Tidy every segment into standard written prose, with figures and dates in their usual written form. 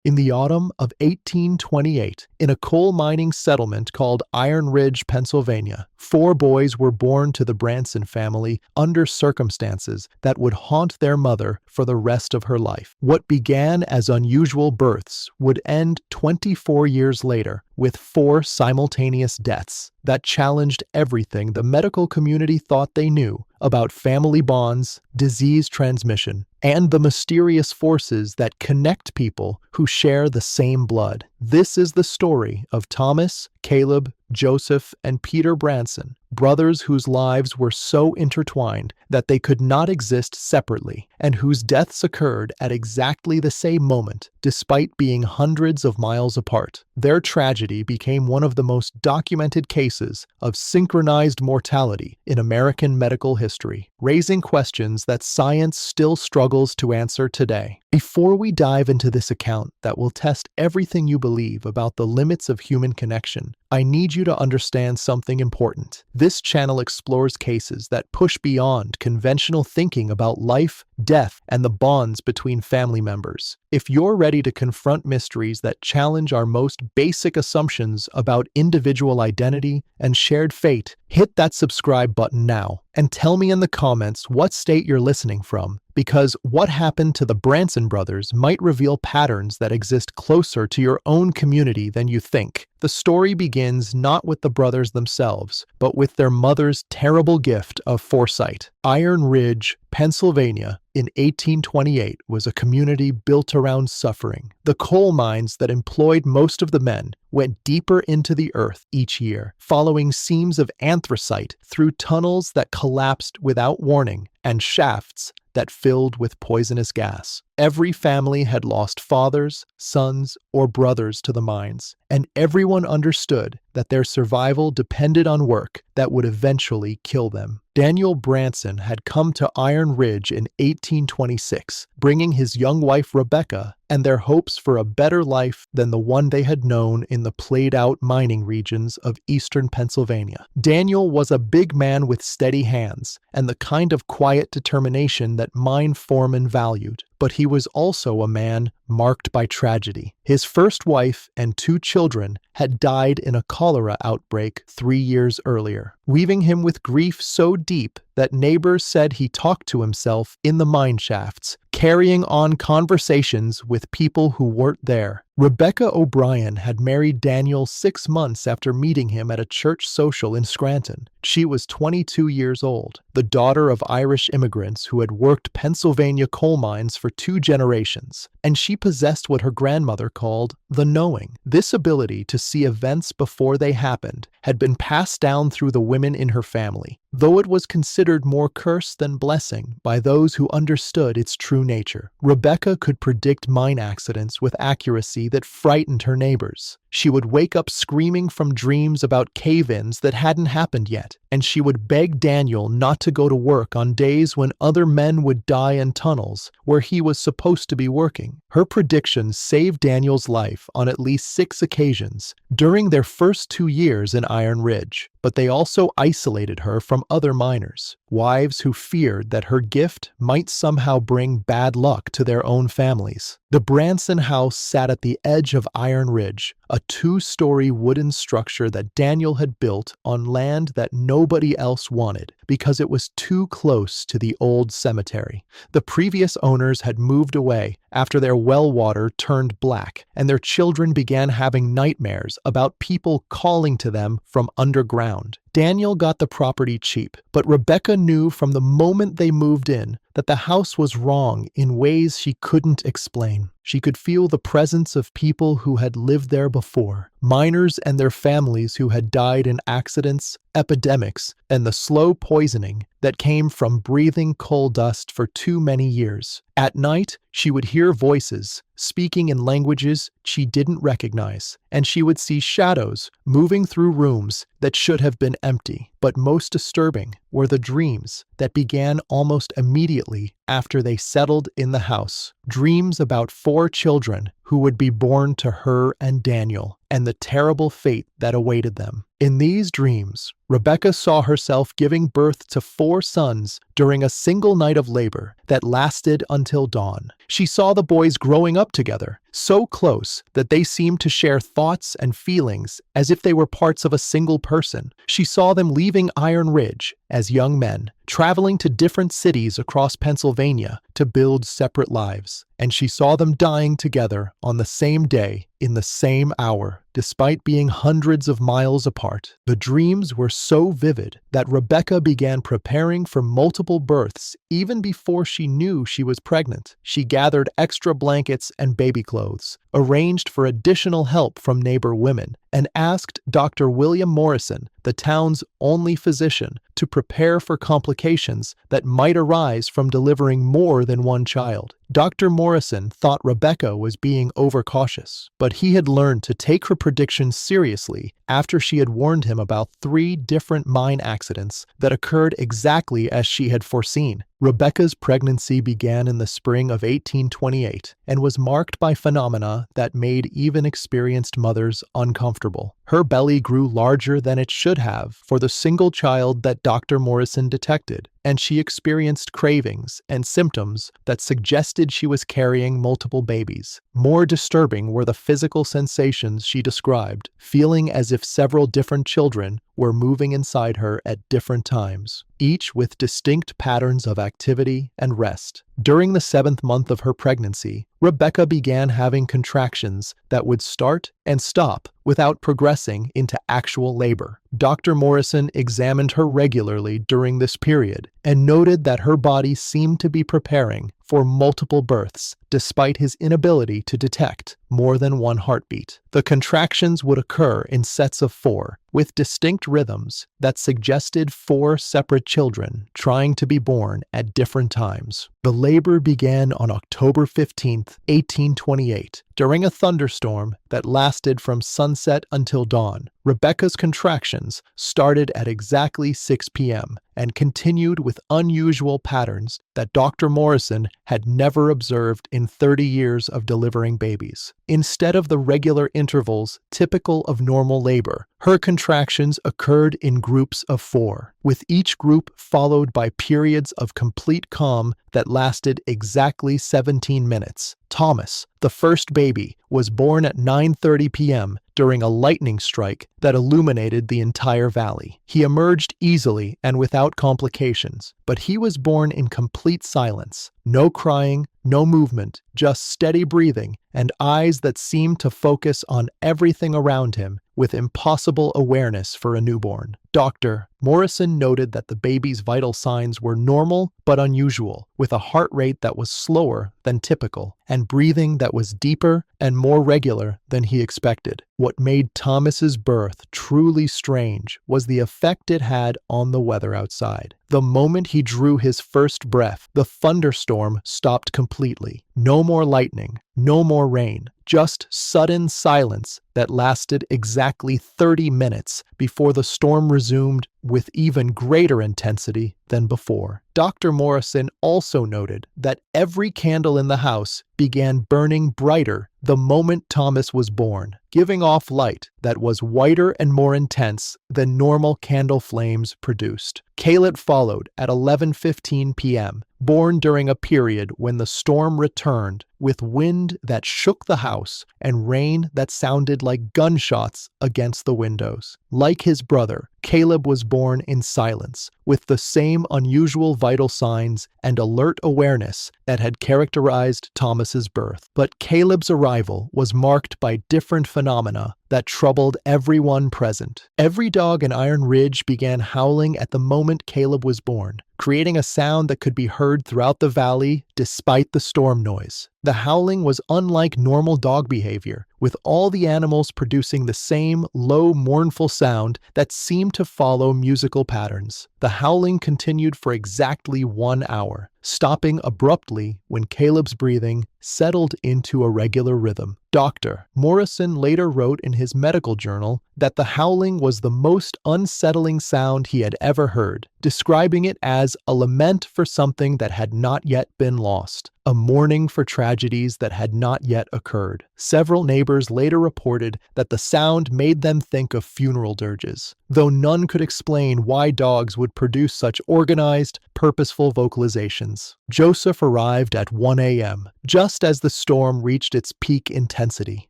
In the autumn of 1828, in a coal mining settlement called Iron Ridge, Pennsylvania, 4 boys were born to the Branson family under circumstances that would haunt their mother for the rest of her life. What began as unusual births would end 24 years later with 4 simultaneous deaths that challenged everything the medical community thought they knew about family bonds, disease transmission, and the mysterious forces that connect people who share the same blood. This is the story of Thomas, Caleb, Joseph, and Peter Branson, brothers whose lives were so intertwined that they could not exist separately, and whose deaths occurred at exactly the same moment, despite being hundreds of miles apart. Their tragedy became one of the most documented cases of synchronized mortality in American medical history, raising questions that science still struggles to answer today. Before we dive into this account that will test everything you believe about the limits of human connection, I need you to understand something important. This channel explores cases that push beyond conventional thinking about life, death, and the bonds between family members. If you're ready to confront mysteries that challenge our most basic assumptions about individual identity and shared fate, hit that subscribe button now and tell me in the comments what state you're listening from, because what happened to the Branson brothers might reveal patterns that exist closer to your own community than you think. The story begins not with the brothers themselves, but with their mother's terrible gift of foresight. Iron Ridge, Pennsylvania, in 1828 was a community built around suffering. The coal mines that employed most of the men went deeper into the earth each year, following seams of anthracite through tunnels that collapsed without warning and shafts that filled with poisonous gas. Every family had lost fathers, sons, or brothers to the mines, and everyone understood that their survival depended on work that would eventually kill them. Daniel Branson had come to Iron Ridge in 1826, bringing his young wife Rebecca and their hopes for a better life than the one they had known in the played-out mining regions of eastern Pennsylvania. Daniel was a big man with steady hands and the kind of quiet determination that mine foremen valued. But he was also a man marked by tragedy. His first wife and 2 children had died in a cholera outbreak 3 years earlier, leaving him with grief so deep that neighbors said he talked to himself in the mine shafts, carrying on conversations with people who weren't there. Rebecca O'Brien had married Daniel 6 months after meeting him at a church social in Scranton. She was 22 years old, the daughter of Irish immigrants who had worked Pennsylvania coal mines for 2 generations, and she possessed what her grandmother called the knowing. This ability to see events before they happened had been passed down through the women in her family, though it was considered more curse than blessing by those who understood its true nature. Rebecca could predict mine accidents with accuracy that frightened her neighbors. She would wake up screaming from dreams about cave-ins that hadn't happened yet, and she would beg Daniel not to go to work on days when other men would die in tunnels where he was supposed to be working. Her predictions saved Daniel's life on at least 6 occasions during their first 2 years in Iron Ridge, but they also isolated her from other miners, wives who feared that her gift might somehow bring bad luck to their own families. The Branson house sat at the edge of Iron Ridge, a 2-story wooden structure that Daniel had built on land that nobody else wanted because it was too close to the old cemetery. The previous owners had moved away after their well water turned black, and their children began having nightmares about people calling to them from underground. Daniel got the property cheap, but Rebecca knew from the moment they moved in that the house was wrong in ways she couldn't explain. She could feel the presence of people who had lived there before, miners and their families who had died in accidents, epidemics, and the slow poisoning that came from breathing coal dust for too many years. At night, she would hear voices speaking in languages she didn't recognize, and she would see shadows moving through rooms that should have been empty. But most disturbing were the dreams that began almost immediately after they settled in the house. Dreams about 4 children who would be born to her and Daniel, and the terrible fate that awaited them. In these dreams, Rebecca saw herself giving birth to 4 sons during a single night of labor that lasted until dawn. She saw the boys growing up together, so close that they seemed to share thoughts and feelings as if they were parts of a single person. She saw them leaving Iron Ridge as young men, traveling to different cities across Pennsylvania to build separate lives. And she saw them dying together on the same day, in the same hour, despite being hundreds of miles apart. The dreams were so vivid that Rebecca began preparing for multiple births even before she knew she was pregnant. She gathered extra blankets and baby clothes, arranged for additional help from neighbor women, and asked Dr. William Morrison, the town's only physician, to prepare for complications that might arise from delivering more than one child. Dr. Morrison thought Rebecca was being overcautious, but he had learned to take her predictions seriously after she had warned him about 3 different mine accidents that occurred exactly as she had foreseen. Rebecca's pregnancy began in the spring of 1828 and was marked by phenomena that made even experienced mothers uncomfortable. Her belly grew larger than it should have for the single child that Dr. Morrison detected, and she experienced cravings and symptoms that suggested she was carrying multiple babies. More disturbing were the physical sensations she described, feeling as if several different children were moving inside her at different times, each with distinct patterns of activity and rest. During the 7th month of her pregnancy, Rebecca began having contractions that would start and stop without progressing into actual labor. Dr. Morrison examined her regularly during this period and noted that her body seemed to be preparing for multiple births, despite his inability to detect more than one heartbeat. The contractions would occur in sets of 4, with distinct rhythms that suggested 4 separate children trying to be born at different times. The labor began on October 15, 1828, during a thunderstorm that lasted from sunset until dawn. Rebecca's contractions started at exactly 6 p.m. and continued with unusual patterns that Dr. Morrison had never observed in 30 years of delivering babies. Instead of the regular intervals typical of normal labor, her contractions occurred in groups of 4, with each group followed by periods of complete calm that lasted exactly 17 minutes. Thomas, the first baby, was born at 9:30 p.m. during a lightning strike that illuminated the entire valley. He emerged easily and without complications, but he was born in complete silence. No crying, no movement, just steady breathing and eyes that seemed to focus on everything around him with impossible awareness for a newborn. Dr. Morrison noted that the baby's vital signs were normal but unusual, with a heart rate that was slower than typical and breathing that was deeper and more regular than he expected. What made Thomas's birth truly strange was the effect it had on the weather outside. The moment he drew his first breath, the thunderstorm stopped completely. No more lightning, no more rain, just sudden silence that lasted exactly 30 minutes before the storm resumed with even greater intensity than before. Dr. Morrison also noted that every candle in the house began burning brighter the moment Thomas was born, giving off light that was whiter and more intense than normal candle flames produced. Caleb followed at 11:15 p.m., born during a period when the storm returned with wind that shook the house and rain that sounded like gunshots against the windows. Like his brother, Caleb was born in silence, with the same unusual vital signs and alert awareness that had characterized Thomas's birth. But Caleb's arrival was marked by different phenomena that troubled everyone present. Every dog in Iron Ridge began howling at the moment Caleb was born, creating a sound that could be heard throughout the valley despite the storm noise. The howling was unlike normal dog behavior, with all the animals producing the same low, mournful sound that seemed to follow musical patterns. The howling continued for exactly 1 hour, stopping abruptly when Caleb's breathing settled into a regular rhythm. Dr. Morrison later wrote in his medical journal that the howling was the most unsettling sound he had ever heard, describing it as a lament for something that had not yet been lost. a mourning for tragedies that had not yet occurred. Several neighbors later reported that the sound made them think of funeral dirges, though none could explain why dogs would produce such organized, purposeful vocalizations. Joseph arrived at 1 a.m., just as the storm reached its peak intensity.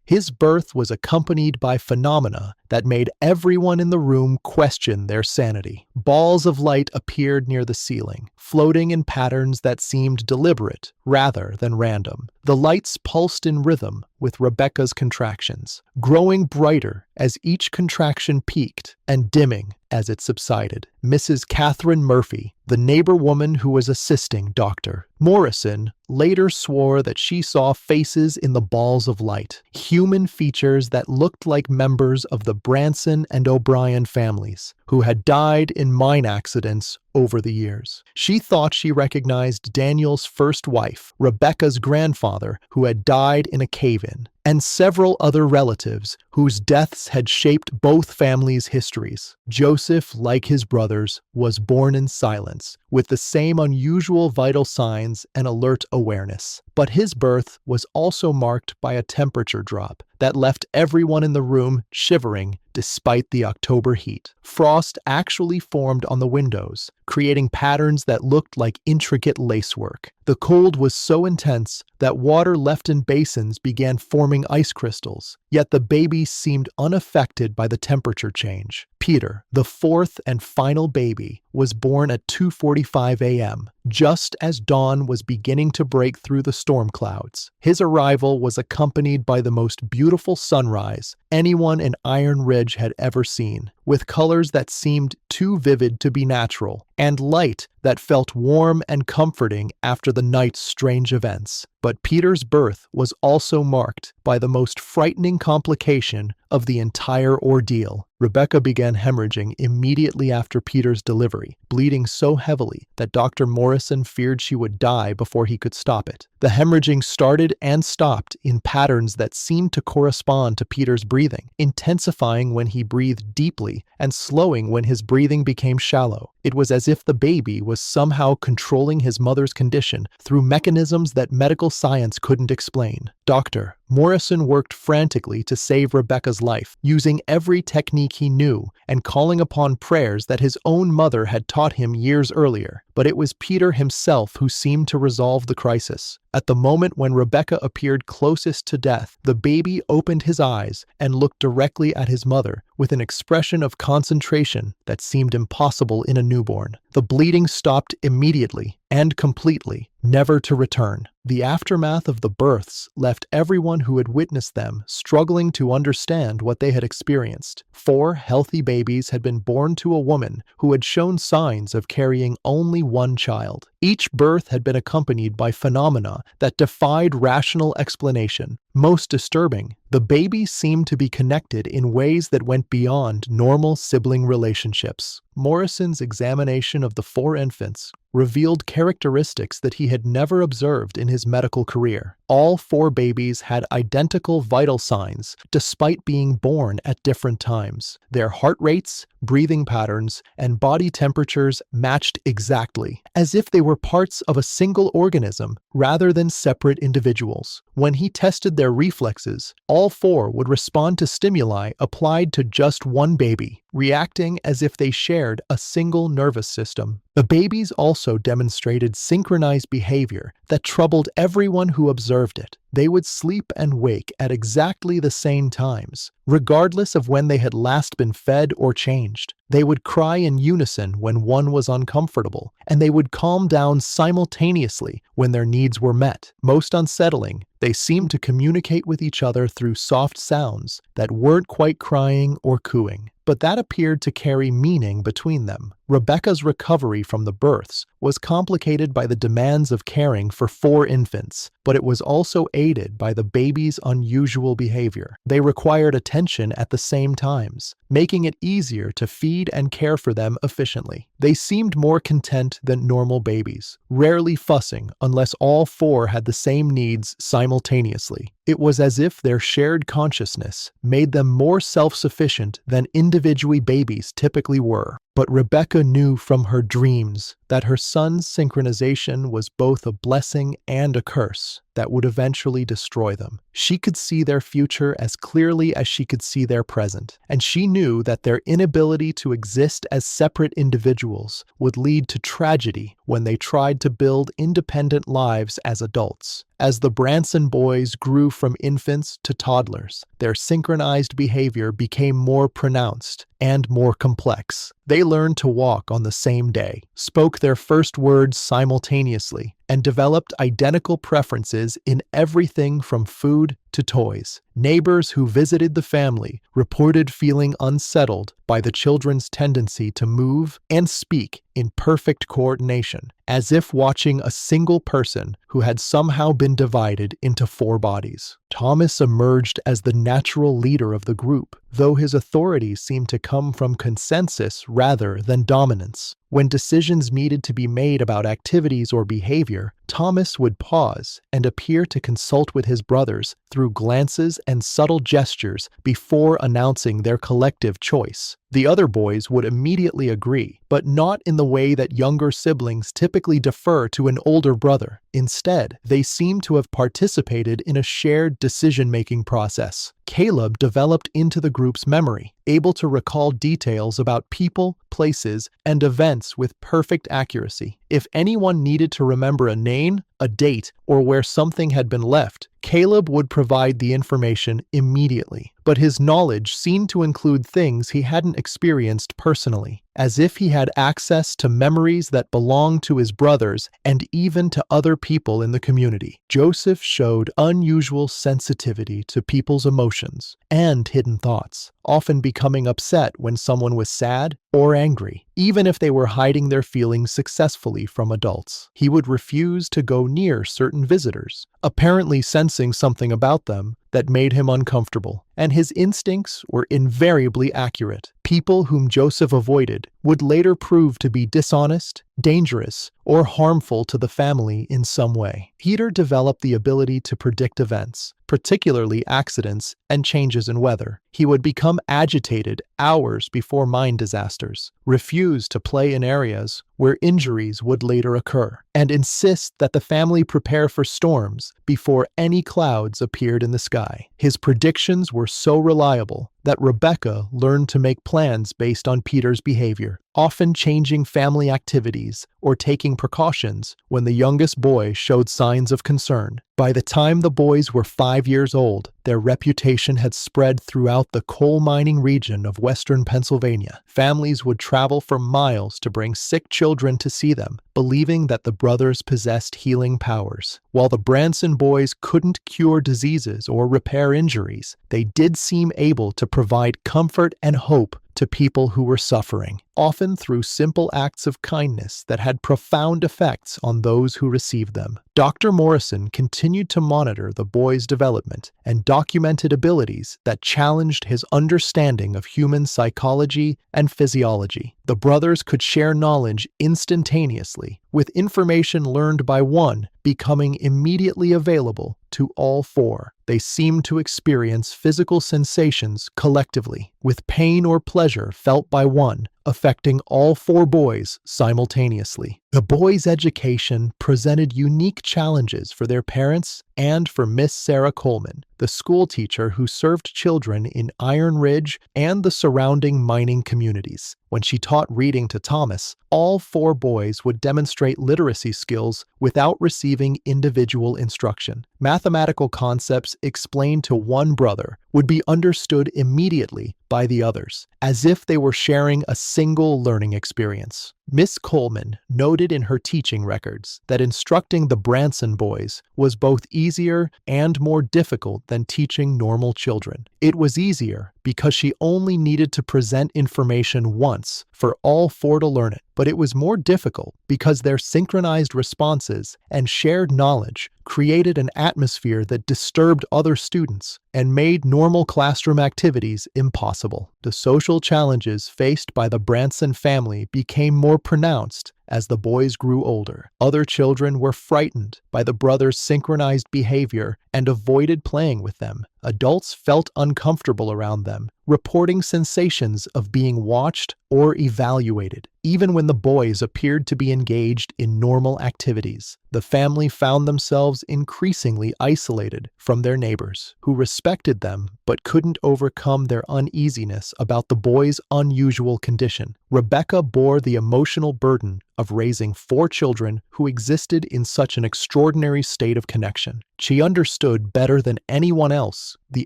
His birth was accompanied by phenomena that made everyone in the room question their sanity. Balls of light appeared near the ceiling, floating in patterns that seemed deliberate rather than random. The lights pulsed in rhythm with Rebecca's contractions, growing brighter as each contraction peaked and dimming as it subsided. Mrs. Catherine Murphy, the neighbor woman who was assisting Dr. Morrison, later swore that she saw faces in the balls of light, human features that looked like members of the Branson and O'Brien families, who had died in mine accidents over the years. She thought she recognized Daniel's first wife, Rebecca's grandfather, who had died in a cave-in, and several other relatives whose deaths had shaped both families' histories. Joseph, like his brothers, was born in silence, with the same unusual vital signs and alert awareness. But his birth was also marked by a temperature drop that left everyone in the room shivering despite the October heat. Frost actually formed on the windows, creating patterns that looked like intricate lacework. The cold was so intense that water left in basins began forming ice crystals, yet the baby seemed unaffected by the temperature change. Peter, the fourth and final baby, was born at 2:45 a.m., just as dawn was beginning to break through the storm clouds. His arrival was accompanied by the most beautiful sunrise anyone in Iron Ridge had ever seen, with colors that seemed too vivid to be natural, and light that felt warm and comforting after the night's strange events. But Peter's birth was also marked by the most frightening complication of the entire ordeal. Rebecca began hemorrhaging immediately after Peter's delivery, bleeding so heavily that Dr. Morrison feared she would die before he could stop it. The hemorrhaging started and stopped in patterns that seemed to correspond to Peter's breathing, intensifying when he breathed deeply and slowing when his breathing became shallow. It was as if the baby was somehow controlling his mother's condition through mechanisms that medical science couldn't explain. Dr. Morrison worked frantically to save Rebecca's life, using every technique he knew and calling upon prayers that his own mother had taught him years earlier. But it was Peter himself who seemed to resolve the crisis. At the moment when Rebecca appeared closest to death, the baby opened his eyes and looked directly at his mother with an expression of concentration that seemed impossible in a newborn. The bleeding stopped immediately and completely, never to return. The aftermath of the births left everyone who had witnessed them struggling to understand what they had experienced. 4 healthy babies had been born to a woman who had shown signs of carrying only one child. Each birth had been accompanied by phenomena that defied rational explanation. Most disturbing, the babies seemed to be connected in ways that went beyond normal sibling relationships. Morrison's examination of the 4 infants revealed characteristics that he had never observed in his medical career. All 4 babies had identical vital signs, despite being born at different times. Their heart rates, breathing patterns, and body temperatures matched exactly, as if they were parts of a single organism rather than separate individuals. When he tested their reflexes, all 4 would respond to stimuli applied to just one baby, reacting as if they shared a single nervous system. The babies also demonstrated synchronized behavior that troubled everyone who observed it. They would sleep and wake at exactly the same times, regardless of when they had last been fed or changed. They would cry in unison when one was uncomfortable, and they would calm down simultaneously when their needs were met. Most unsettling, they seemed to communicate with each other through soft sounds that weren't quite crying or cooing, but that appeared to carry meaning between them. Rebecca's recovery from the births was complicated by the demands of caring for 4 infants, but it was also aided by the baby's unusual behavior. They required attention at the same times, making it easier to feed and care for them efficiently. They seemed more content than normal babies, rarely fussing unless all 4 had the same needs simultaneously. It was as if their shared consciousness made them more self-sufficient than individual babies typically were. But Rebecca Rebecca knew from her dreams that her son's synchronization was both a blessing and a curse that would eventually destroy them. She could see their future as clearly as she could see their present, and she knew that their inability to exist as separate individuals would lead to tragedy when they tried to build independent lives as adults. As the Branson boys grew from infants to toddlers, their synchronized behavior became more pronounced and more complex. They learned to walk on the same day, spoke their first words simultaneously, and developed identical preferences in everything from food to toys. Neighbors who visited the family reported feeling unsettled by the children's tendency to move and speak in perfect coordination, as if watching a single person who had somehow been divided into four bodies. Thomas emerged as the natural leader of the group, though his authority seemed to come from consensus rather than dominance. When decisions needed to be made about activities or behavior, Thomas would pause and appear to consult with his brothers through glances and subtle gestures before announcing their collective choice. The other boys would immediately agree, but not in the way that younger siblings typically defer to an older brother. Instead, they seemed to have participated in a shared decision-making process. Caleb developed into the group's memory, able to recall details about people, places, and events with perfect accuracy. If anyone needed to remember a name, a date, or where something had been left, Caleb would provide the information immediately. But his knowledge seemed to include things he hadn't experienced personally, as if he had access to memories that belonged to his brothers and even to other people in the community. Joseph showed unusual sensitivity to people's emotions and hidden thoughts, often becoming upset when someone was sad or angry, even if they were hiding their feelings successfully from adults. He would refuse to go near certain visitors, apparently sensing something about them that made him uncomfortable, and his instincts were invariably accurate. People whom Joseph avoided would later prove to be dishonest, dangerous, or harmful to the family in some way. Peter developed the ability to predict events, particularly accidents and changes in weather. He would become agitated hours before mine disasters, refuse to play in areas where injuries would later occur, and insist that the family prepare for storms before any clouds appeared in the sky. His predictions were so reliable that Rebecca learned to make plans based on Peter's behavior, often changing family activities or taking precautions when the youngest boy showed signs of concern. By the time the boys were 5 years old, their reputation had spread throughout the coal mining region of western Pennsylvania. Families would travel for miles to bring sick children to see them, believing that the brothers possessed healing powers. While the Branson boys couldn't cure diseases or repair injuries, they did seem able to provide comfort and hope to people who were suffering, often through simple acts of kindness that had profound effects on those who received them. Dr. Morrison continued to monitor the boys' development and documented abilities that challenged his understanding of human psychology and physiology. The brothers could share knowledge instantaneously, with information learned by one becoming immediately available to all four. They seemed to experience physical sensations collectively, with pain or pleasure felt by one, affecting all four boys simultaneously. The boys' education presented unique challenges for their parents and for Miss Sarah Coleman, the school teacher who served children in Iron Ridge and the surrounding mining communities. When she taught reading to Thomas, all four boys would demonstrate literacy skills without receiving individual instruction. Mathematical concepts explained to one brother would be understood immediately by the others, as if they were sharing a single learning experience. Miss Coleman noted in her teaching records that instructing the Branson boys was both easier and more difficult than teaching normal children. It was easier because she only needed to present information once for all four to learn it, but it was more difficult because their synchronized responses and shared knowledge created an atmosphere that disturbed other students and made normal classroom activities impossible. The social challenges faced by the Branson family became more pronounced as the boys grew older. Other children were frightened by the brothers' synchronized behavior and avoided playing with them, adults felt uncomfortable around them, reporting sensations of being watched or evaluated. Even when the boys appeared to be engaged in normal activities, the family found themselves increasingly isolated from their neighbors, who respected them but couldn't overcome their uneasiness about the boys' unusual condition. Rebecca bore the emotional burden of raising 4 children who existed in such an extraordinary state of connection. She understood better than anyone else the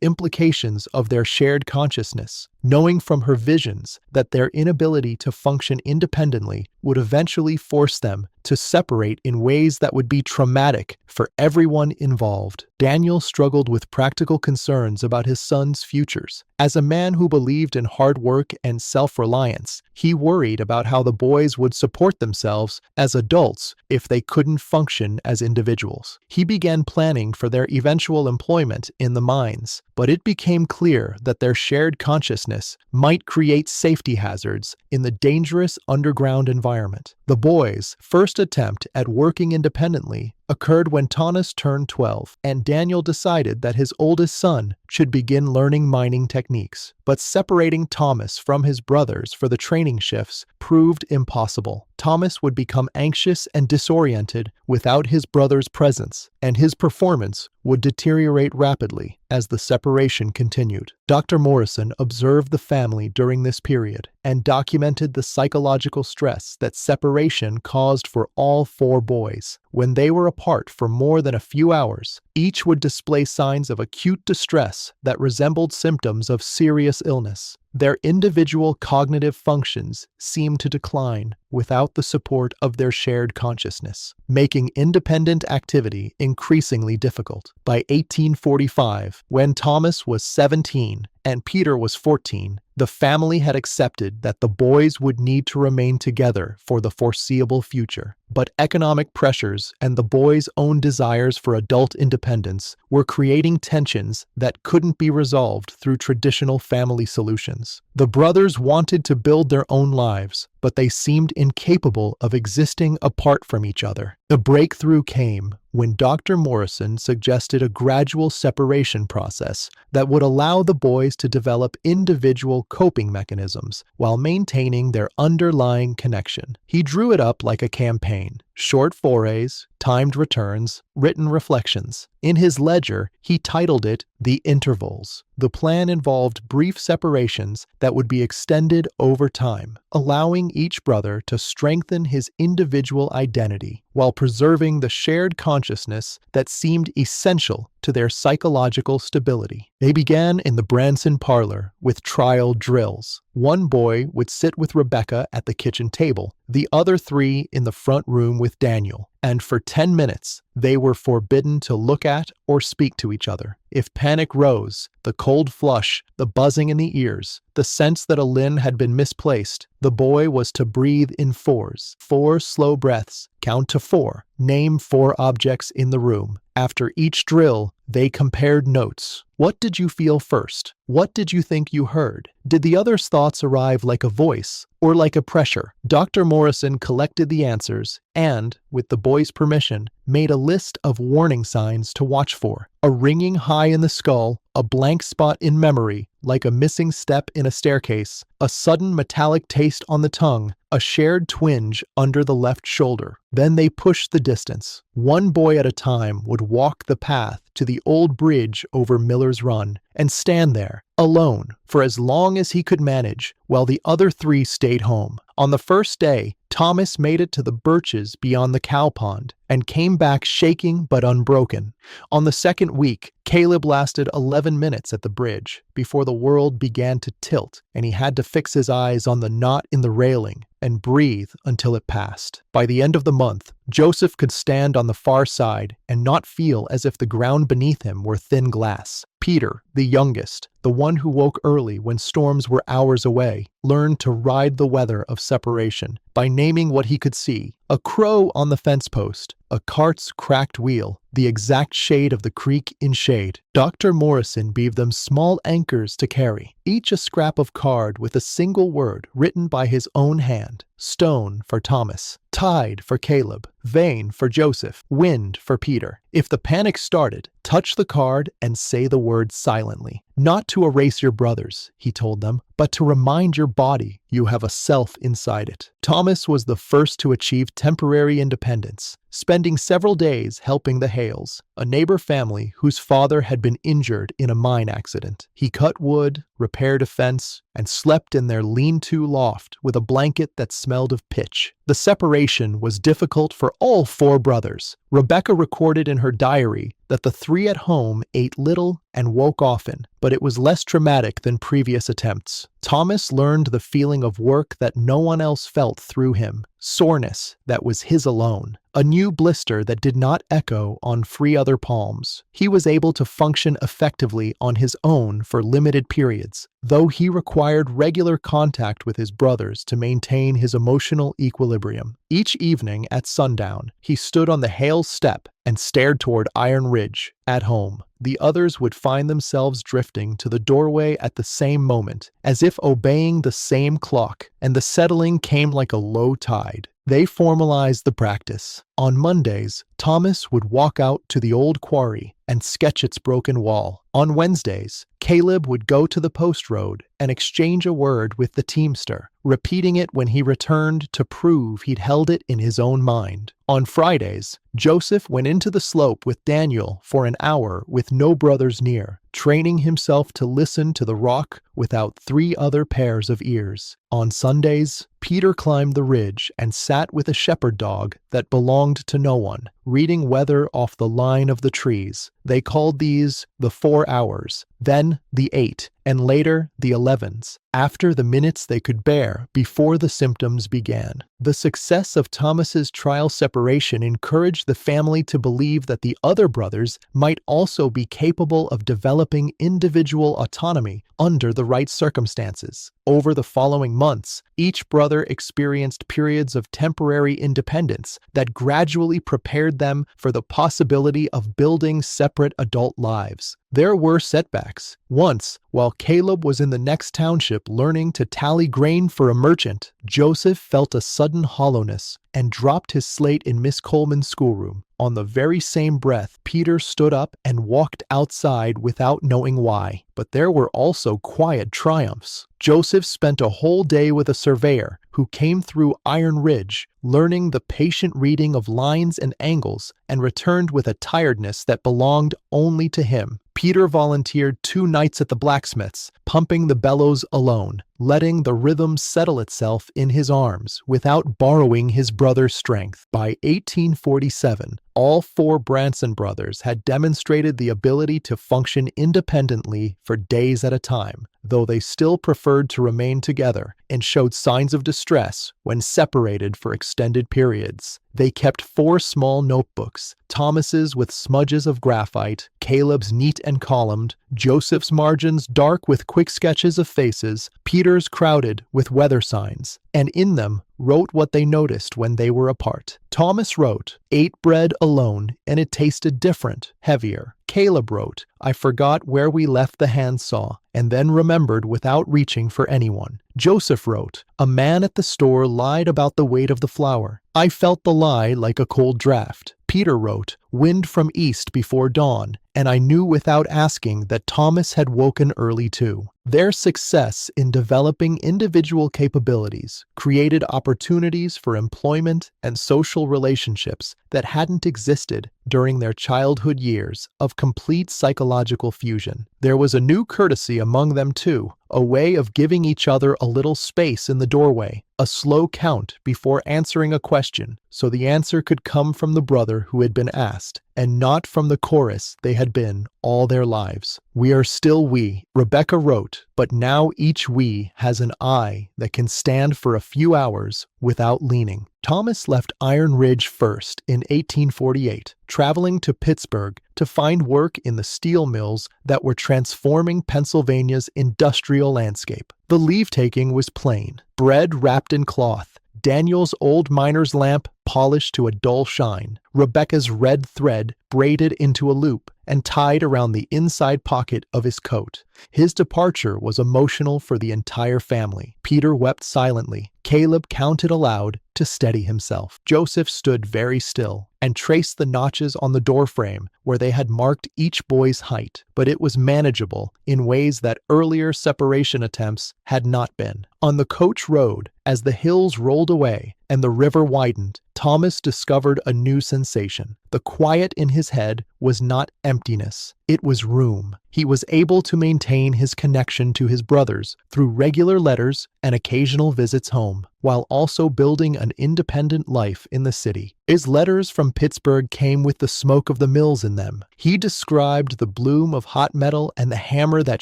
implications of their shared consciousness, knowing from her visions that their inability to function independently would eventually force them to separate in ways that would be traumatic for everyone involved. Daniel struggled with practical concerns about his son's futures. As a man who believed in hard work and self-reliance, he worried about how the boys would support themselves as adults if they couldn't function as individuals. He began planning for their eventual employment in the mines, but it became clear that their shared consciousness might create safety hazards in the dangerous underground environment. The boys' first attempt at working independently occurred when Thomas turned 12, and Daniel decided that his oldest son should begin learning mining techniques. But separating Thomas from his brothers for the training shifts proved impossible. Thomas would become anxious and disoriented without his brother's presence, and his performance would deteriorate rapidly as the separation continued. Dr. Morrison observed the family during this period and documented the psychological stress that separation caused for all 4 boys. When they were apart for more than a few hours, each would display signs of acute distress that resembled symptoms of serious illness. Their individual cognitive functions seemed to decline without the support of their shared consciousness, making independent activity increasingly difficult. By 1845, when Thomas was 17 and Peter was 14, the family had accepted that the boys would need to remain together for the foreseeable future. But economic pressures and the boys' own desires for adult independence were creating tensions that couldn't be resolved through traditional family solutions. The brothers wanted to build their own lives, but they seemed incapable of existing apart from each other. The breakthrough came when Dr. Morrison suggested a gradual separation process that would allow the boys to develop individual coping mechanisms while maintaining their underlying connection. He drew it up like a campaign: short forays, timed returns, written reflections. In his ledger, he titled it The Intervals. The plan involved brief separations that would be extended over time, allowing each brother to strengthen his individual identity while preserving the shared consciousness that seemed essential to their psychological stability. They began in the Branson parlor with trial drills. One boy would sit with Rebecca at the kitchen table, the other 3 in the front room with Daniel, and for 10 minutes, they were forbidden to look at or speak to each other. If panic rose, the cold flush, the buzzing in the ears, the sense that a limb had been misplaced, the boy was to breathe in 4s, 4 slow breaths, count to 4, name 4 objects in the room. After each drill, they compared notes. What did you feel first? What did you think you heard? Did the other's thoughts arrive like a voice or like a pressure? Dr. Morrison collected the answers and, with the boys' permission, made a list of warning signs to watch for. A ringing high in the skull, a blank spot in memory, like a missing step in a staircase, a sudden metallic taste on the tongue, a shared twinge under the left shoulder. Then they pushed the distance. One boy at a time would walk the path to the old bridge over Miller's Run and stand there, alone, for as long as he could manage, while the other 3 stayed home. On the first day, Thomas made it to the birches beyond the cow pond and came back shaking but unbroken. On the second week, Caleb lasted 11 minutes at the bridge before the world began to tilt and he had to fix his eyes on the knot in the railing and breathe until it passed. By the end of the month, Joseph could stand on the far side and not feel as if the ground beneath him were thin glass. Peter, the youngest, the one who woke early when storms were hours away, learned to ride the weather of separation by naming what he could see: A crow on the fence post, a cart's cracked wheel, the exact shade of the creek in shade. Dr. Morrison gave them small anchors to carry, each a scrap of card with a single word written by his own hand. Stone for Thomas, tide for Caleb, vein for Joseph, wind for Peter. If the panic started, touch the card and say the word silently. Not to erase your brothers, he told them, but to remind your body you have a self inside it. Thomas was the first to achieve temporary independence, spending several days helping the Hales, a neighbor family whose father had been injured in a mine accident. He cut wood, repaired a fence, and slept in their lean-to loft with a blanket that smelled of pitch. The separation was difficult for all four brothers. Rebecca recorded in her diary that the three at home ate little and woke often, but it was less traumatic than previous attempts. Thomas learned the feeling of work that no one else felt through him, soreness that was his alone, a new blister that did not echo on three other palms. He was able to function effectively on his own for limited periods, though he required regular contact with his brothers to maintain his emotional equilibrium. Each evening at sundown, he stood on the Hales step and stared toward Iron Ridge. At home, the others would find themselves drifting to the doorway at the same moment, as if obeying the same clock, and the settling came like a low tide. They formalized the practice. On Mondays, Thomas would walk out to the old quarry and sketch its broken wall. On Wednesdays, Caleb would go to the post road and exchange a word with the teamster, repeating it when he returned to prove he'd held it in his own mind. On Fridays, Joseph went into the slope with Daniel for an hour with no brothers near, training himself to listen to the rock without three other pairs of ears. On Sundays, Peter climbed the ridge and sat with a shepherd dog that belonged to no one, reading weather off the line of the trees. They called these the 4 hours, then the 8, and later the 11s, after the minutes they could bear before the symptoms began. The success of Thomas's trial separation encouraged the family to believe that the other brothers might also be capable of developing individual autonomy under the right circumstances. Over the following months, each brother experienced periods of temporary independence that gradually prepared them for the possibility of building separate adult lives. There were setbacks. Once, while Caleb was in the next township learning to tally grain for a merchant, Joseph felt a sudden hollowness and dropped his slate in Miss Coleman's schoolroom. On the very same breath, Peter stood up and walked outside without knowing why. But there were also quiet triumphs. Joseph spent a whole day with a surveyor who came through Iron Ridge, learning the patient reading of lines and angles, and returned with a tiredness that belonged only to him. Peter volunteered 2 nights at the blacksmith's, pumping the bellows alone, letting the rhythm settle itself in his arms without borrowing his brother's strength. By 1847, all 4 Branson brothers had demonstrated the ability to function independently for days at a time, though they still preferred to remain together and showed signs of distress when separated for extended periods. They kept 4 small notebooks, Thomas's with smudges of graphite, Caleb's neat and columned, Joseph's margins dark with quick sketches of faces, Peter's crowded with weather signs, and in them wrote what they noticed when they were apart. Thomas wrote, "Ate bread alone, and it tasted different, heavier." Caleb wrote, "I forgot where we left the handsaw, and then remembered without reaching for anyone." Joseph wrote, "A man at the store lied about the weight of the flour. I felt the lie like a cold draft." Peter wrote, "Wind from east before dawn, and I knew without asking that Thomas had woken early too." Their success in developing individual capabilities created opportunities for employment and social relationships that hadn't existed during their childhood years of complete psychological fusion. There was a new courtesy among them too, a way of giving each other a little space in the doorway, a slow count before answering a question, so the answer could come from the brother who had been asked, and not from the chorus they had been all their lives. "We are still we," Rebecca wrote, "but now each we has an I that can stand for a few hours without leaning." Thomas left Iron Ridge first in 1848, traveling to Pittsburgh to find work in the steel mills that were transforming Pennsylvania's industrial landscape. The leave-taking was plain: bread wrapped in cloth, Daniel's old miner's lamp polished to a dull shine, Rebecca's red thread braided into a loop and tied around the inside pocket of his coat. His departure was emotional for the entire family. Peter wept silently. Caleb counted aloud to steady himself. Joseph stood very still and traced the notches on the doorframe where they had marked each boy's height, but it was manageable in ways that earlier separation attempts had not been. On the coach road, as the hills rolled away and the river widened, Thomas discovered a new sensation. The quiet in his head was not emptiness, it was room. He was able to maintain his connection to his brothers through regular letters and occasional visits home, while also building an independent life in the city. His letters from Pittsburgh came with the smoke of the mills in them. He described the bloom of hot metal and the hammer that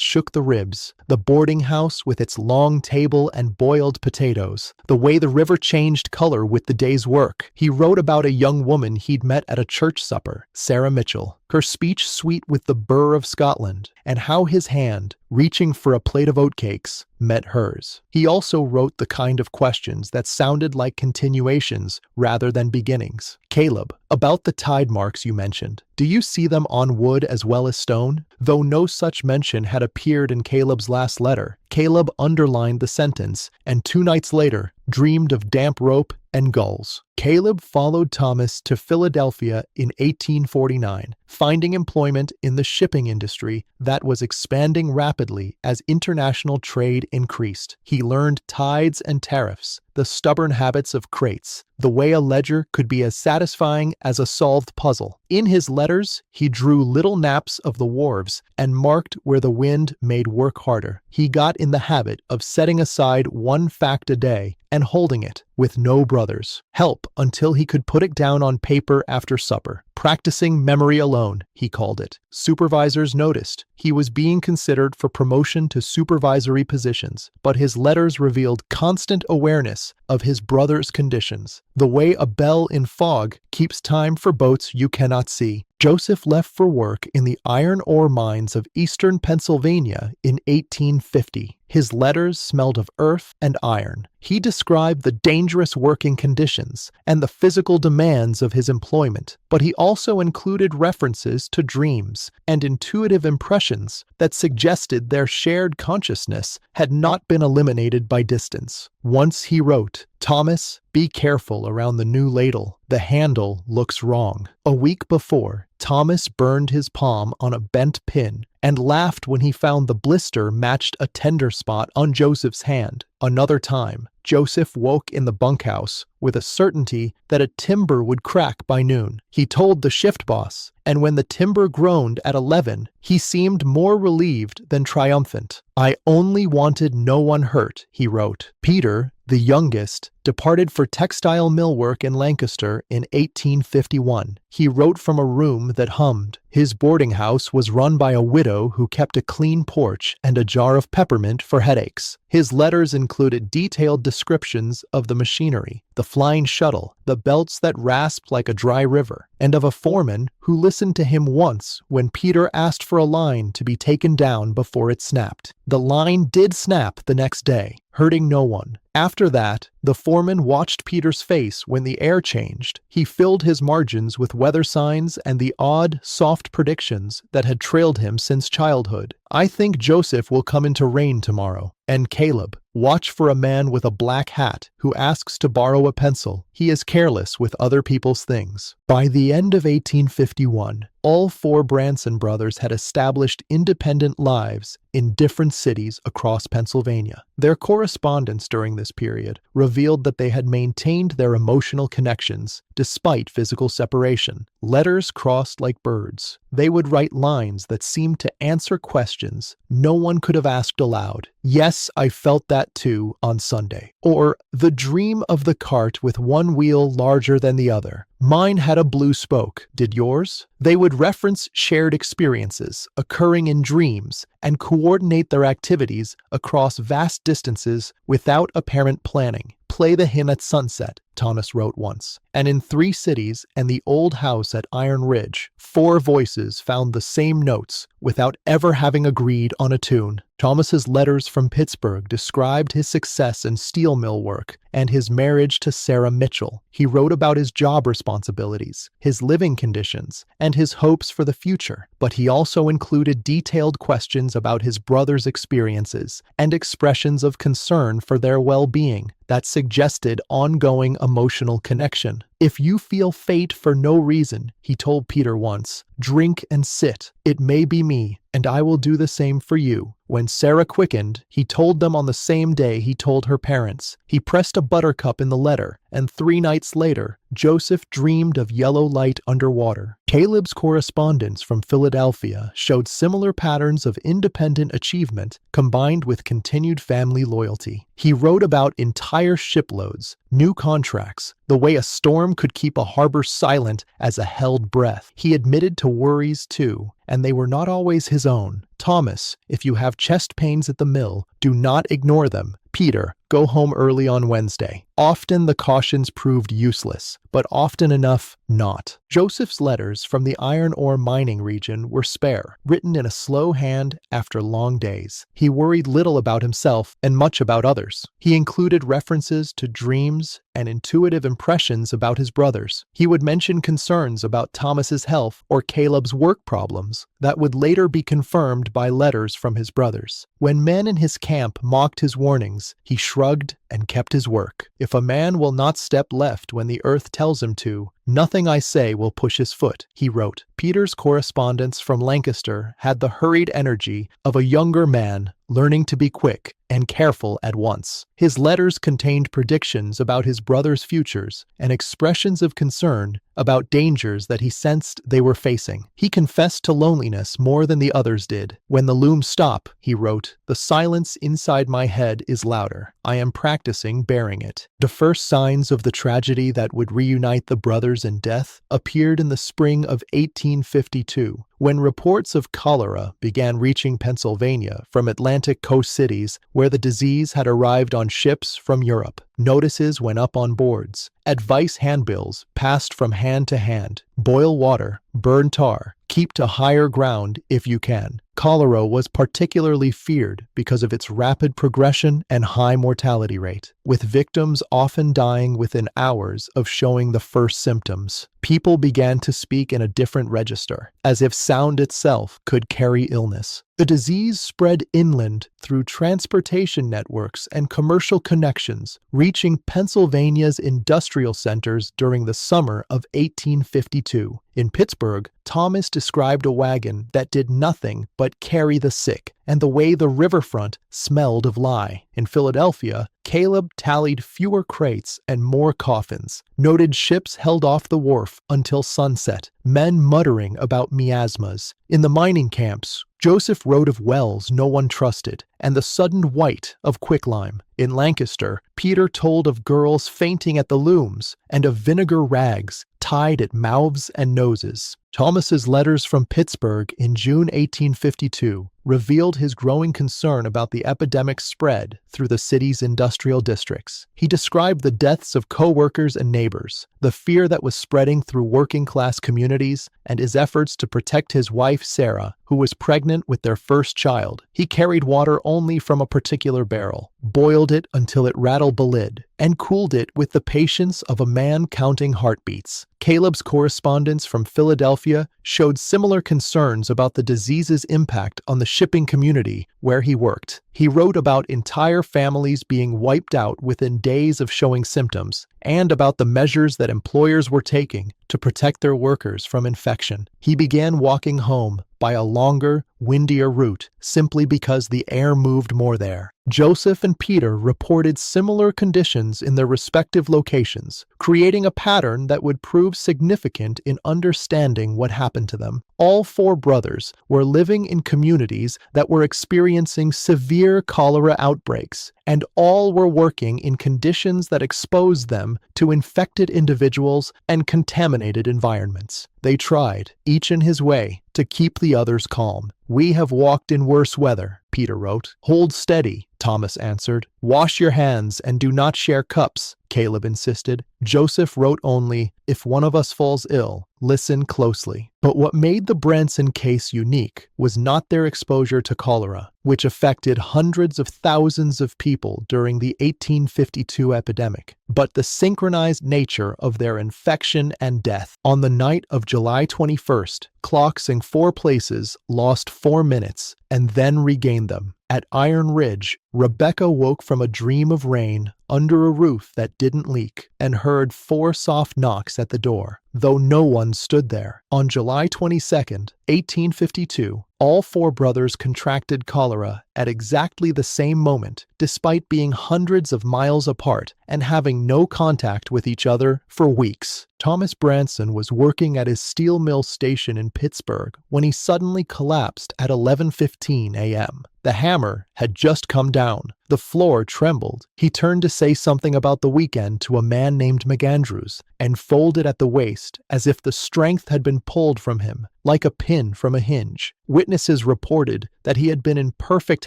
shook the ribs, the boarding house with its long table and boiled potatoes, the way the river changed color with the day's work. He wrote about a young woman he'd met at a church supper, Sarah Mitchell, her speech sweet with the burr of Scotland, and how his hand, reaching for a plate of oatcakes, met hers. He also wrote the kind of questions that sounded like continuations rather than beginnings. Caleb, about the tide marks you mentioned, do you see them on wood as well as stone? Though no such mention had appeared in Caleb's last letter, Caleb underlined the sentence, and 2 nights later, dreamed of damp rope and gulls. Caleb followed Thomas to Philadelphia in 1849, finding employment in the shipping industry that was expanding rapidly as international trade increased. He learned tides and tariffs, the stubborn habits of crates, the way a ledger could be as satisfying as a solved puzzle. In his letters, he drew little maps of the wharves and marked where the wind made work harder. He got in the habit of setting aside 1 fact a day and holding it, with no brothers, help until he could put it down on paper after supper. Practicing memory alone, he called it. Supervisors noticed he was being considered for promotion to supervisory positions, but his letters revealed constant awareness of his brother's conditions, the way a bell in fog keeps time for boats you cannot see. Joseph left for work in the iron ore mines of eastern Pennsylvania in 1850. His letters smelled of earth and iron. He described the dangerous working conditions and the physical demands of his employment, but he also included references to dreams and intuitive impressions that suggested their shared consciousness had not been eliminated by distance. Once he wrote, "Thomas, be careful around the new ladle. The handle looks wrong." A week before, Thomas burned his palm on a bent pin and laughed when he found the blister matched a tender spot on Joseph's hand. Another time, Joseph woke in the bunkhouse with a certainty that a timber would crack by noon. He told the shift boss, and when the timber groaned at 11, he seemed more relieved than triumphant. "I only wanted no one hurt," he wrote. Peter, the youngest, departed for textile mill work in Lancaster in 1851. He wrote from a room that hummed. His boarding house was run by a widow who kept a clean porch and a jar of peppermint for headaches. His letters included detailed descriptions of the machinery, the flying shuttle, the belts that rasped like a dry river, and of a foreman who listened to him once when Peter asked for a line to be taken down before it snapped. The line did snap the next day, hurting no one. After that, the foreman watched Peter's face when the air changed. He filled his margins with weather signs and the odd, soft predictions that had trailed him since childhood. "I think Joseph will come into rain tomorrow." And Caleb, "Watch for a man with a black hat who asks to borrow a pencil. He is careless with other people's things." By the end of 1851, all 4 Branson brothers had established independent lives in different cities across Pennsylvania. Their correspondence during this period revealed that they had maintained their emotional connections despite physical separation. Letters crossed like birds. They would write lines that seemed to answer questions no one could have asked aloud. "Yes, I felt that too on Sunday." Or, "The dream of the cart with one wheel larger than the other. Mine had a blue spoke. Did yours?" They would reference shared experiences occurring in dreams and coordinate their activities across vast distances without apparent planning. "Play the hymn at sunset," Thomas wrote once. And in 3 cities and the old house at Iron Ridge, 4 voices found the same notes without ever having agreed on a tune. Thomas's letters from Pittsburgh described his success in steel mill work and his marriage to Sarah Mitchell. He wrote about his job responsibilities, his living conditions, and his hopes for the future. But he also included detailed questions about his brother's experiences and expressions of concern for their well-being that suggested ongoing emotional connection. "If you feel fate for no reason," he told Peter once, "drink and sit. It may be me, and I will do the same for you." When Sarah quickened, he told them on the same day he told her parents. He pressed a buttercup in the letter, and 3 nights later, Joseph dreamed of yellow light underwater. Caleb's correspondence from Philadelphia showed similar patterns of independent achievement combined with continued family loyalty. He wrote about entire shiploads, new contracts, the way a storm could keep a harbor silent as a held breath. He admitted to worries too, and they were not always his own. "Thomas, if you have chest pains at the mill, do not ignore them. Peter, go home early on Wednesday." Often the cautions proved useless, but often enough not. Joseph's letters from the iron ore mining region were spare, written in a slow hand after long days. He worried little about himself and much about others. He included references to dreams and intuitive impressions about his brothers. He would mention concerns about Thomas's health or Caleb's work problems that would later be confirmed by letters from his brothers. When men in his camp mocked his warnings, he shrugged and kept his work. "If a man will not step left when the earth tells him to, nothing I say will push his foot," he wrote. Peter's correspondence from Lancaster had the hurried energy of a younger man learning to be quick and careful at once. His letters contained predictions about his brother's futures and expressions of concern about dangers that he sensed they were facing. He confessed to loneliness more than the others did. "When the looms stop," he wrote, "the silence inside my head is louder. I am practicing bearing it." The first signs of the tragedy that would reunite the brothers in death appeared in the spring of 1852, when reports of cholera began reaching Pennsylvania from Atlantic coast cities where the disease had arrived on ships from Europe. Notices went up on boards. Advice handbills passed from hand to hand. Boil water, burn tar, keep to higher ground if you can. Cholera was particularly feared because of its rapid progression and high mortality rate, with victims often dying within hours of showing the first symptoms. People began to speak in a different register, as if sound itself could carry illness. The disease spread inland through transportation networks and commercial connections, reaching Pennsylvania's industrial centers during the summer of 1852. In Pittsburgh, Thomas described a wagon that did nothing but carry the sick, and the way the riverfront smelled of lye. In Philadelphia, Caleb tallied fewer crates and more coffins, noted ships held off the wharf until sunset, men muttering about miasmas. In the mining camps, Joseph wrote of wells no one trusted and the sudden white of quicklime. In Lancaster, Peter told of girls fainting at the looms and of vinegar rags tied at mouths and noses. Thomas's letters from Pittsburgh in June 1852 revealed his growing concern about the epidemic's spread through the city's industrial districts. He described the deaths of co-workers and neighbors, the fear that was spreading through working-class communities, and his efforts to protect his wife, Sarah, who was pregnant with their first child. He carried water only from a particular barrel, boiled it until it rattled the lid, and cooled it with the patience of a man counting heartbeats. Caleb's correspondence from Philadelphia showed similar concerns about the disease's impact on the shipping community where he worked. He wrote about entire families being wiped out within days of showing symptoms, and about the measures that employers were taking to protect their workers from infection. He began walking home by a longer, windier route simply because the air moved more there. Joseph and Peter reported similar conditions in their respective locations, creating a pattern that would prove significant in understanding what happened to them. All 4 brothers were living in communities that were experiencing severe cholera outbreaks, and all were working in conditions that exposed them to infected individuals and contaminated environments. They tried, each in his way, to keep the others calm. "We have walked in worse weather," Peter wrote. "Hold steady," Thomas answered. "Wash your hands and do not share cups," Caleb insisted. Joseph wrote only, "If one of us falls ill, listen closely." But what made the Branson case unique was not their exposure to cholera, which affected hundreds of thousands of people during the 1852 epidemic, but the synchronized nature of their infection and death. On the night of July 21st, clocks in 4 places lost 4 minutes and then regained them. At Iron Ridge, Rebecca woke from a dream of rain under a roof that didn't leak and heard 4 soft knocks at the door, though no one stood there. On July 22nd, 1852, all 4 brothers contracted cholera at exactly the same moment, despite being hundreds of miles apart and having no contact with each other for weeks. Thomas Branson was working at his steel mill station in Pittsburgh when he suddenly collapsed at 11:15 a.m. The hammer had just come down. The floor trembled. He turned to say something about the weekend to a man named McAndrews and folded at the waist as if the strength had been pulled from him, like a pin from a hinge. Witnesses reported that he had been in perfect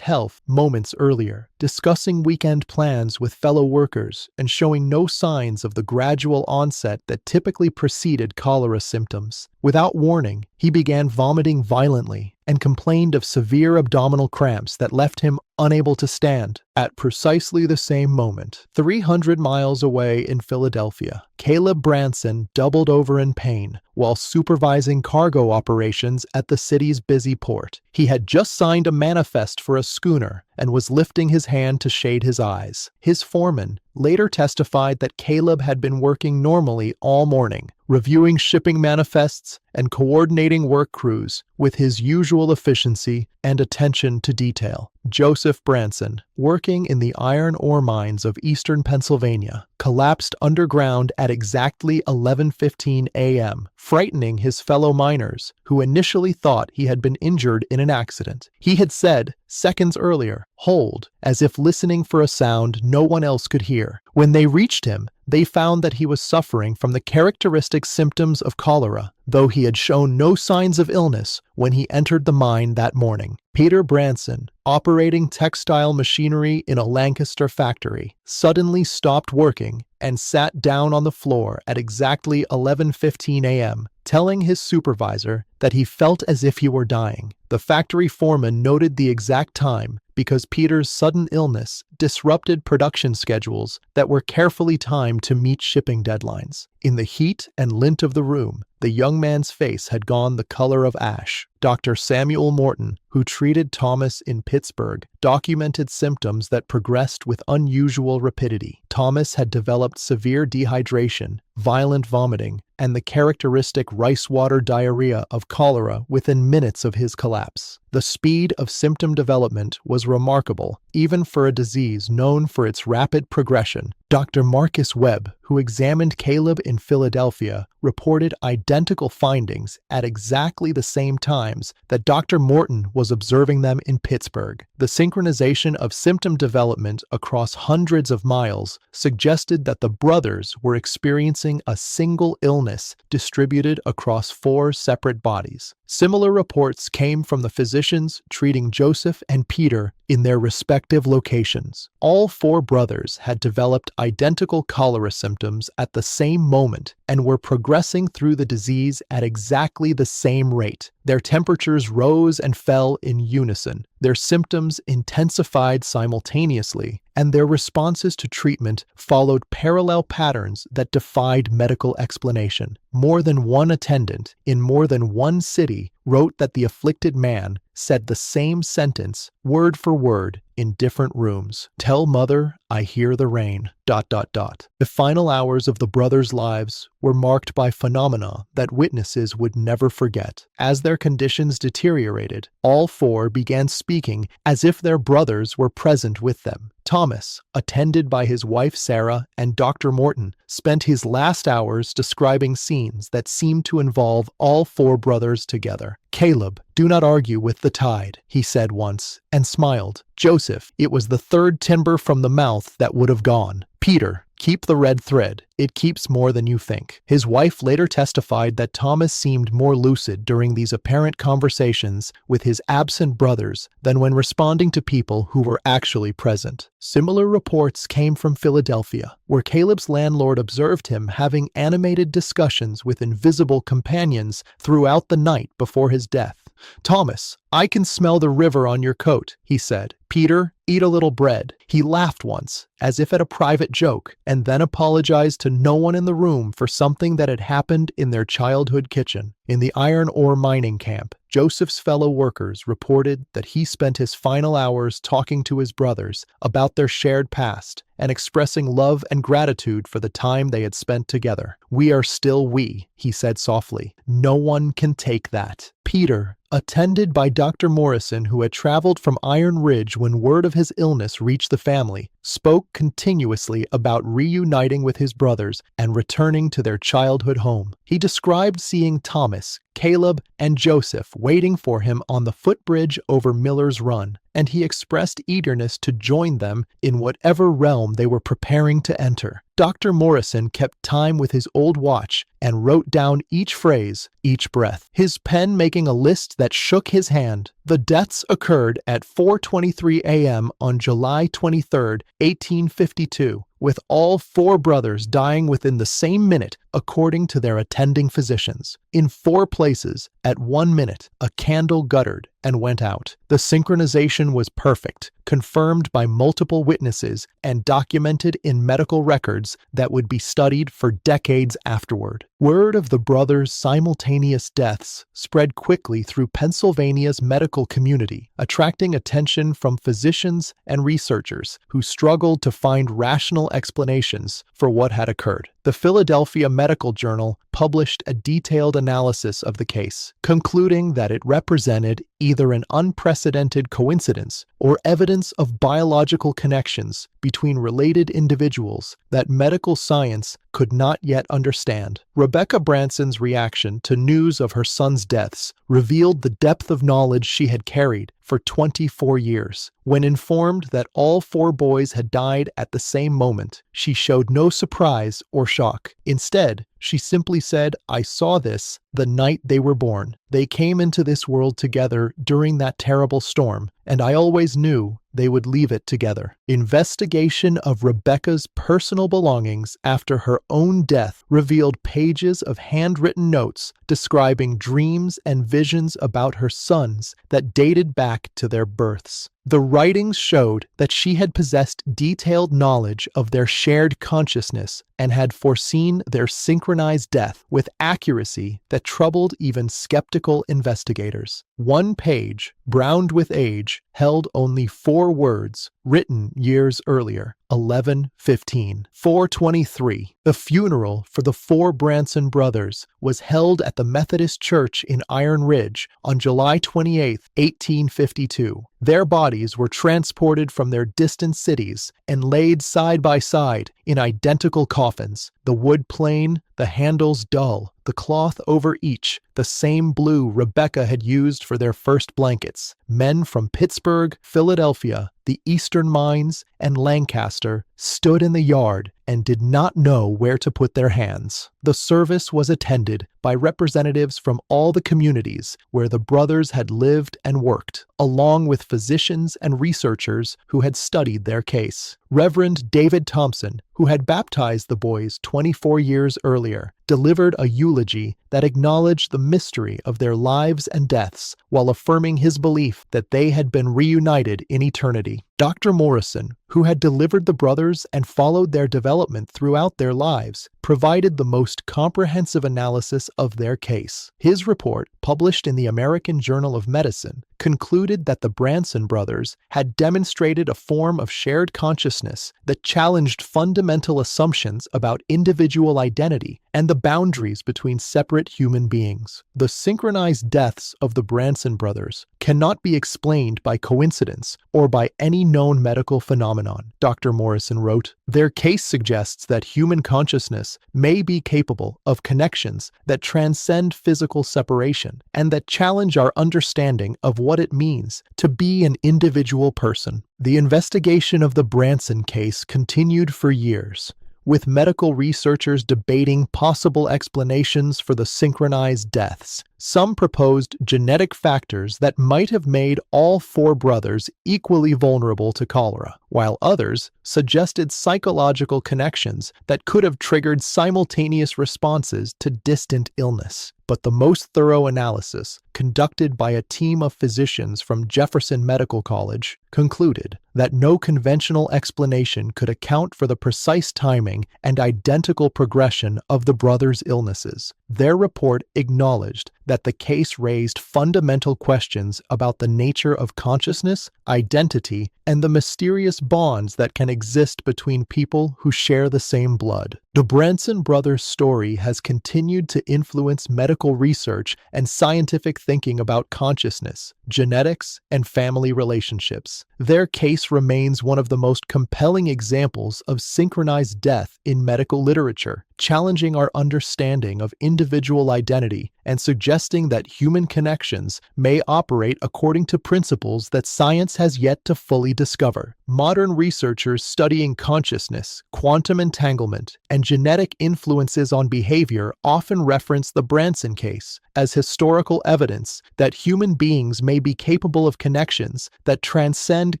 health moments earlier, discussing weekend plans with fellow workers and showing no signs of the gradual onset that typically preceded cholera symptoms. Without warning, he began vomiting violently and complained of severe abdominal cramps that left him unable to stand. At precisely the same moment, 300 miles away in Philadelphia, Caleb Branson doubled over in pain while supervising cargo operations at the city's busy port. He had just signed a manifest for a schooner and was lifting his hand to shade his eyes. His foreman later testified that Caleb had been working normally all morning, reviewing shipping manifests and coordinating work crews with his usual efficiency and attention to detail. Joseph Branson, working in the iron ore mines of eastern Pennsylvania, collapsed underground at exactly 11:15 a.m., frightening his fellow miners, who initially thought he had been injured in an accident. He had said, seconds earlier, "Hold," as if listening for a sound no one else could hear. When they reached him, they found that he was suffering from the characteristic symptoms of cholera, though he had shown no signs of illness when he entered the mine that morning. Peter Branson, operating textile machinery in a Lancaster factory, suddenly stopped working and sat down on the floor at exactly 11:15 a.m., telling his supervisor that he felt as if he were dying. The factory foreman noted the exact time because Peter's sudden illness disrupted production schedules that were carefully timed to meet shipping deadlines. In the heat and lint of the room, the young man's face had gone the color of ash. Dr. Samuel Morton, who treated Thomas in Pittsburgh, documented symptoms that progressed with unusual rapidity. Thomas had developed severe dehydration, violent vomiting, and the characteristic rice water diarrhea of cholera within minutes of his collapse. The speed of symptom development was remarkable, even for a disease known for its rapid progression. Dr. Marcus Webb, who examined Caleb in Philadelphia, reported identical findings at exactly the same times that Dr. Morton was observing them in Pittsburgh. The synchronization of symptom development across hundreds of miles suggested that the brothers were experiencing a single illness distributed across 4 separate bodies. Similar reports came from the physicians treating Joseph and Peter in their respective locations. All 4 brothers had developed identical cholera symptoms at the same moment and were progressing through the disease at exactly the same rate. Their temperatures rose and fell in unison. Their symptoms intensified simultaneously, and their responses to treatment followed parallel patterns that defied medical explanation. More than one attendant in more than one city wrote that the afflicted man said the same sentence, word for word, in different rooms. "Tell mother I hear the rain, ... The final hours of the brothers' lives were marked by phenomena that witnesses would never forget. As their conditions deteriorated, all 4 began speaking as if their brothers were present with them. Thomas, attended by his wife Sarah and Dr. Morton, spent his last hours describing scenes that seemed to involve all 4 brothers together. "Caleb, do not argue with the tide," he said once, and smiled. "Joseph, it was the 3rd timber from the mouth that would have gone." Peter, keep the red thread. It keeps more than you think. His wife later testified that Thomas seemed more lucid during these apparent conversations with his absent brothers than when responding to people who were actually present. Similar reports came from Philadelphia, where Caleb's landlord observed him having animated discussions with invisible companions throughout the night before his death. "Thomas, I can smell the river on your coat," he said. "Peter, eat a little bread." He laughed once, as if at a private joke, and then apologized to no one in the room for something that had happened in their childhood kitchen. In the iron ore mining camp, Joseph's fellow workers reported that he spent his final hours talking to his brothers about their shared past and expressing love and gratitude for the time they had spent together. "We are still we," he said softly. "No one can take that." Peter, attended by Dr. Morrison, who had traveled from Iron Ridge when word of his illness reached the family, spoke continuously about reuniting with his brothers and returning to their childhood home. He described seeing Thomas, Caleb, and Joseph waiting for him on the footbridge over Miller's Run, and he expressed eagerness to join them in whatever realm they were preparing to enter. Dr. Morrison kept time with his old watch and wrote down each phrase, each breath, his pen making a list that shook his hand. The deaths occurred at 4:23 a.m. on July 23, 1852, with all four brothers dying within the same minute, according to their attending physicians. In 4 places, at 1 minute, a candle guttered and went out. The synchronization was perfect, confirmed by multiple witnesses and documented in medical records that would be studied for decades afterward. Word of the brothers' simultaneous deaths spread quickly through Pennsylvania's medical community, attracting attention from physicians and researchers who struggled to find rational explanations for what had occurred. The Philadelphia Medical Journal published a detailed analysis of the case, concluding that it represented either an unprecedented coincidence or evidence of biological connections between related individuals that medical science could not yet understand. Rebecca Branson's reaction to news of her son's deaths revealed the depth of knowledge she had carried for 24 years. When informed that all 4 boys had died at the same moment, she showed no surprise or shock. Instead, she simply said, "I saw this the night they were born. They came into this world together during that terrible storm, and I always knew they would leave it together." Investigation of Rebecca's personal belongings after her own death revealed pages of handwritten notes describing dreams and visions about her sons that dated back to their births. The writings showed that she had possessed detailed knowledge of their shared consciousness and had foreseen their synchronized death with accuracy that troubled even skeptical investigators. One page, browned with age, held only 4 words, written years earlier, 11/15, 4:23. The funeral for the 4 Branson brothers was held at the Methodist Church in Iron Ridge on July 28, 1852. Their bodies were transported from their distant cities and laid side by side in identical coffins, the wood plain, the handles dull, the cloth over each the same blue Rebecca had used for their first blankets. Men from Pittsburgh, Philadelphia, the Eastern Mines, and Lancaster stood in the yard and did not know where to put their hands. The service was attended by representatives from all the communities where the brothers had lived and worked, along with physicians and researchers who had studied their case. Reverend David Thompson, who had baptized the boys 24 years earlier, delivered a eulogy that acknowledged the mystery of their lives and deaths while affirming his belief that they had been reunited in eternity. Dr. Morrison, who had delivered the brothers and followed their development throughout their lives, provided the most comprehensive analysis of their case. His report, published in the American Journal of Medicine, concluded that the Branson brothers had demonstrated a form of shared consciousness that challenged fundamental assumptions about individual identity and the boundaries between separate human beings. The synchronized deaths of the Branson brothers cannot be explained by coincidence or by any known medical phenomenon, Dr. Morrison wrote. Their case suggests that human consciousness beings may be capable of connections that transcend physical separation and that challenge our understanding of what it means to be an individual person. The investigation of the Branson case continued for years, with medical researchers debating possible explanations for the synchronized deaths. Some proposed genetic factors that might have made all four brothers equally vulnerable to cholera, while others suggested psychological connections that could have triggered simultaneous responses to distant illness. But the most thorough analysis, conducted by a team of physicians from Jefferson Medical College, concluded that no conventional explanation could account for the precise timing and identical progression of the brothers' illnesses. Their report acknowledged that the case raised fundamental questions about the nature of consciousness, identity, and the mysterious bonds that can exist between people who share the same blood. The Branson brothers' story has continued to influence medical research and scientific thinking about consciousness, genetics, and family relationships. Their case remains one of the most compelling examples of synchronized death in medical literature, challenging our understanding of individual identity and suggesting that human connections may operate according to principles that science has yet to fully discover. Modern researchers studying consciousness, quantum entanglement, and genetic influences on behavior often reference the Branson case as historical evidence that human beings may be capable of connections that transcend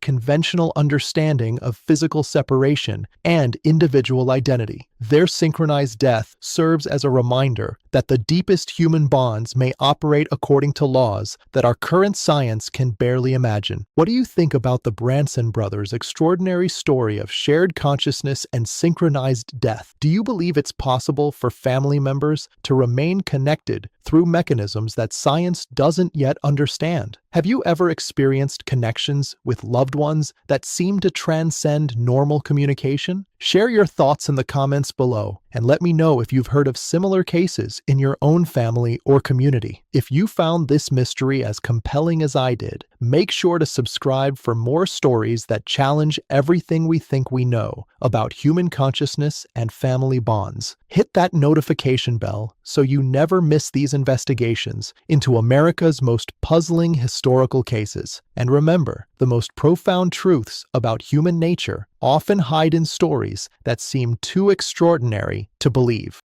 conventional understanding of physical separation and individual identity. Their synchronized death serves as a reminder that the deepest human bonds may operate according to laws that our current science can barely imagine. What do you think about the Branson brothers' extraordinary story of shared consciousness and synchronized death? Do you believe it's possible for family members to remain connected through mechanisms that science doesn't yet understand? Have you ever experienced connections with loved ones that seem to transcend normal communication? Share your thoughts in the comments below and let me know if you've heard of similar cases in your own family or community. If you found this mystery as compelling as I did, make sure to subscribe for more stories that challenge everything we think we know about human consciousness and family bonds. Hit that notification bell so you never miss these investigations into America's most puzzling historical cases. And remember, the most profound truths about human nature often hide in stories that seem too extraordinary to believe.